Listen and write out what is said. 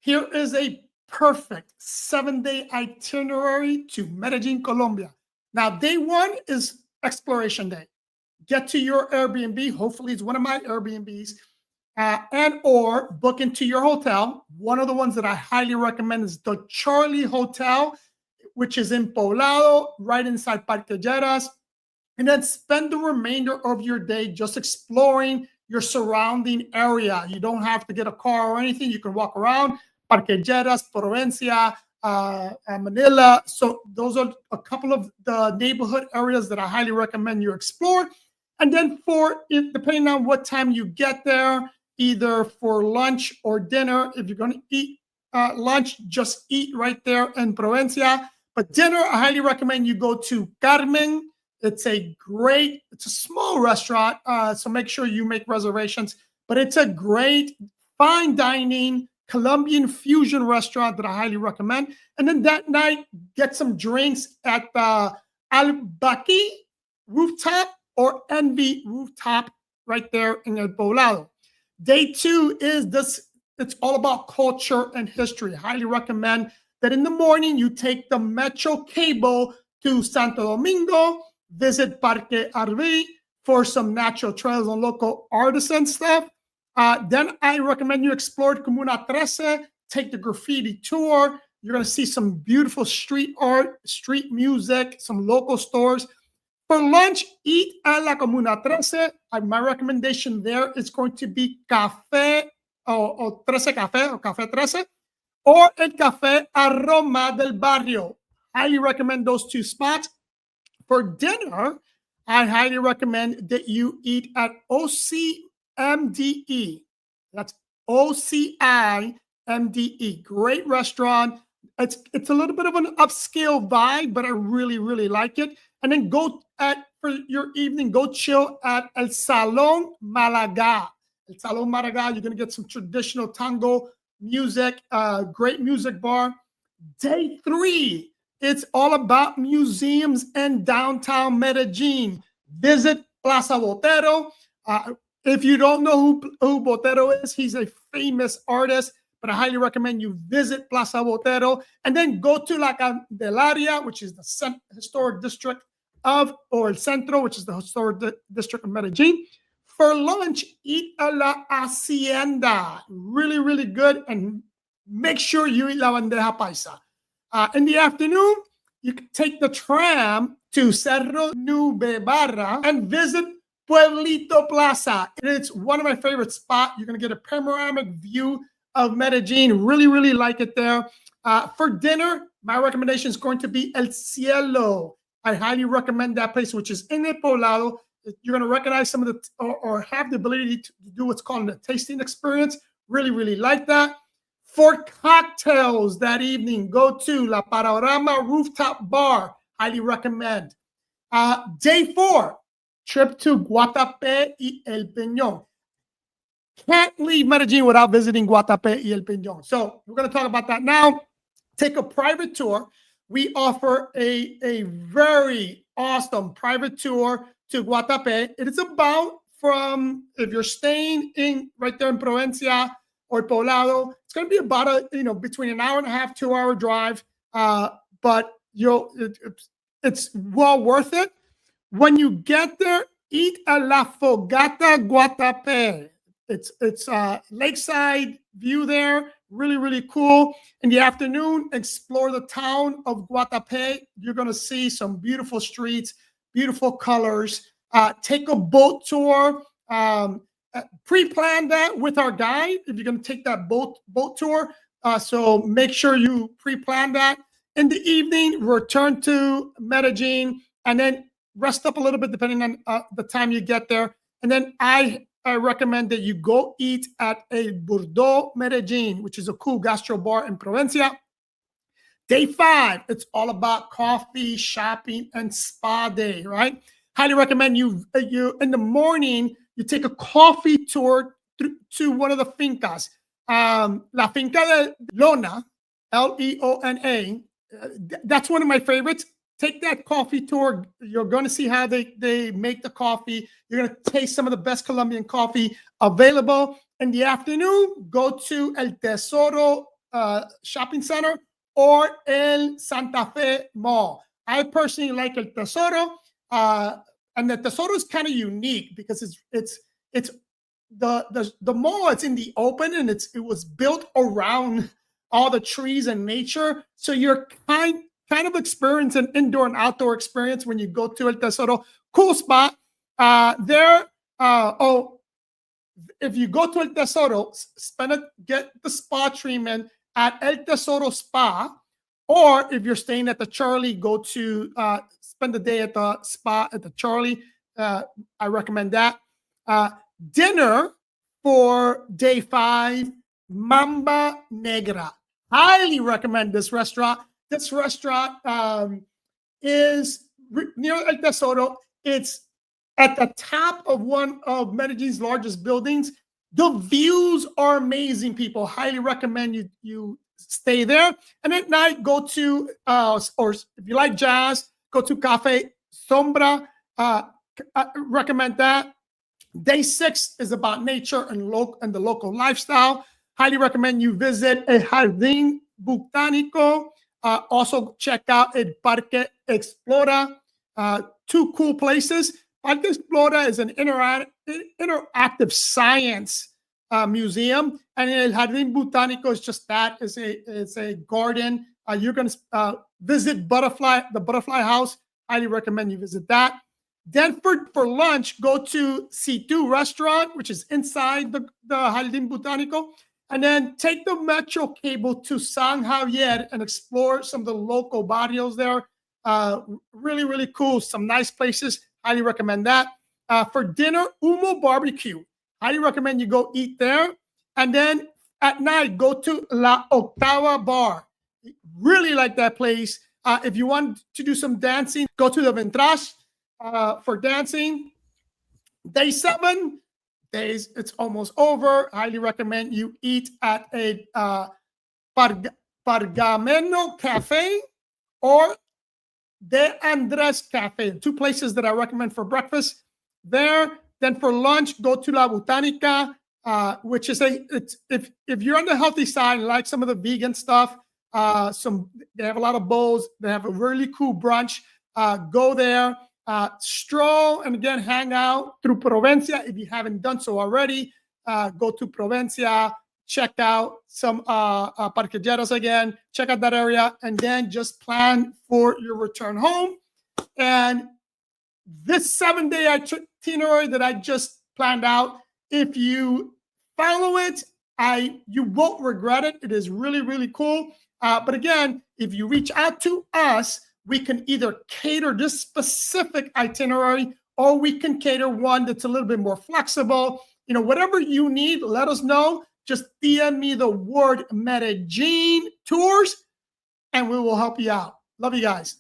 Here is a perfect 7-day itinerary to Medellin, Colombia. Now, day one is exploration day. Get to your Airbnb. Hopefully, it's one of my Airbnbs, and or book into your hotel. One of the ones that I highly recommend is the Charlie Hotel, which is in Poblado, right inside Parque Lleras. And then spend the remainder of your day just exploring your surrounding area. You don't have to get a car or anything. You can walk around Parque Lleras, Provincia, Manila. So those are a couple of the neighborhood areas that I highly recommend you explore. And then depending on what time you get there, either for lunch or dinner, if you're going to eat lunch, just eat right there in Provincia. But dinner, I highly recommend you go to Carmen. It's a small restaurant, so make sure you make reservations. But it's a great fine dining Colombian fusion restaurant that I highly recommend. And then that night, get some drinks at the Al-Baki rooftop or Envy rooftop right there in El Poblado. Day two is this. It's all about culture and history. I highly recommend that in the morning you take the Metro cable to Santo Domingo, visit Parque Arví for some natural trails and local artisan stuff. Then I recommend you explore Comuna 13, take the graffiti tour. You're going to see some beautiful street art, street music, some local stores. For lunch, eat at La Comuna 13. My recommendation there is going to be Café or 13 Café or Café 13 or El Café Aroma del Barrio. Highly recommend those two spots. For dinner, I highly recommend that you eat at OCMDE. That's OCIMDE. Great restaurant. It's a little bit of an upscale vibe, but I really, really like it. And then for your evening, go chill at El Salón Malaga. El Salón Malaga, you're going to get some traditional tango music, great music bar. Day three, it's all about museums in downtown Medellin. Visit Plaza Botero. If you don't know who Botero is, he's a famous artist, but I highly recommend you visit Plaza Botero and then go to La Candelaria, which is the historic district or El Centro, which is the historic district of Medellin. For lunch, eat at La Hacienda. Really, really good. And make sure you eat la bandeja paisa. In the afternoon, you can take the tram to Cerro Nube and visit Pueblito Plaza. It's one of my favorite spots. You're going to get a panoramic view of Medellin. Really, really like it there. For dinner, my recommendation is going to be El Cielo. I highly recommend that place, which is in El Poblado. You're going to recognize some of the, or have the ability to do what's called a tasting experience. Really, really like that. For cocktails that evening, go to La Panorama Rooftop Bar. Highly recommend. Day 4, trip to Guatapé y El Peñón. Can't leave Medellin without visiting Guatapé y El Peñón. So we're going to talk about that now. Take a private tour. We offer a very awesome private tour to Guatapé. It is about if you're staying right there in Provincia or Poblado, it's going to be about between an hour and a half, 2-hour drive. But it's well worth it. When you get there, eat at La Fogata Guatapé. It's lakeside view there. Really, really cool. In the afternoon, explore the town of Guatapé. You're going to see some beautiful streets, beautiful colors. Take a boat tour. Pre-plan that with our guide if you're going to take that boat tour. So make sure you pre-plan that. In the evening, return to Medellin and then rest up a little bit depending on the time you get there. And then I recommend that you go eat at El Burdo Medellin, which is a cool gastro bar in Provincia. Day 5, it's all about coffee, shopping, and spa day, right? Highly recommend you in the morning, you take a coffee tour to one of the fincas. La Finca de Lona, Leona. That's one of my favorites. Take that coffee tour. You're going to see how they make the coffee. You're going to taste some of the best Colombian coffee available. In the afternoon, go to El Tesoro shopping center or El Santa Fe Mall. I personally like El Tesoro, and the Tesoro is kind of unique because it's the mall. It's in the open, and it was built around all the trees and nature. So you're kind of experience an indoor and outdoor experience when you go to El Tesoro. Cool spot. There. If you go to El Tesoro, get the spa treatment at El Tesoro Spa, or if you're staying at the Charlie, go to spend the day at the spa at the Charlie. I recommend that. Dinner for day 5, Mamba Negra. Highly recommend this restaurant. This restaurant is near El Tesoro. It's at the top of one of Medellin's largest buildings. The views are amazing, people. Highly recommend you stay there. And at night, go to, or if you like jazz, go to Cafe Sombra. I recommend that. Day 6 is about nature and the local lifestyle. Highly recommend you visit El Jardín Botánico. Also check out El Parque Explora. 2 cool places. Parque Explora is an interactive science museum, and El Jardín Botánico is just that. It's a garden. You're going to visit the butterfly house. Highly recommend you visit that. Then for lunch, go to C2 restaurant, which is inside the Jardín Botánico, and then take the metro cable to San Javier and explore some of the local barrios there. Really, really cool. Some nice places. Highly recommend that. For dinner, Humo Barbecue. Highly recommend you go eat there. And then at night, go to La Octava Bar. Really like that place. If you want to do some dancing, go to the Ventras for dancing. Day 7, it's almost over. Highly recommend you eat at a Pargameno Cafe or De Andres Cafe, 2 places that I recommend for breakfast there. Then for lunch, go to La Botanica, which is if you're on the healthy side and like some of the vegan stuff, they have a lot of bowls. They have a really cool brunch. Go there, stroll, and again hang out through Provencia. If you haven't done so already, go to Provencia. Check out some parquejeros again, check out that area, and then just plan for your return home. And this 7-day itinerary that I just planned out, if you follow it, you won't regret it. It is really, really cool. But again, if you reach out to us, we can either cater this specific itinerary, or we can cater one that's a little bit more flexible. Whatever you need, let us know. Just DM me the word Medellín Tours, and we will help you out. Love you guys.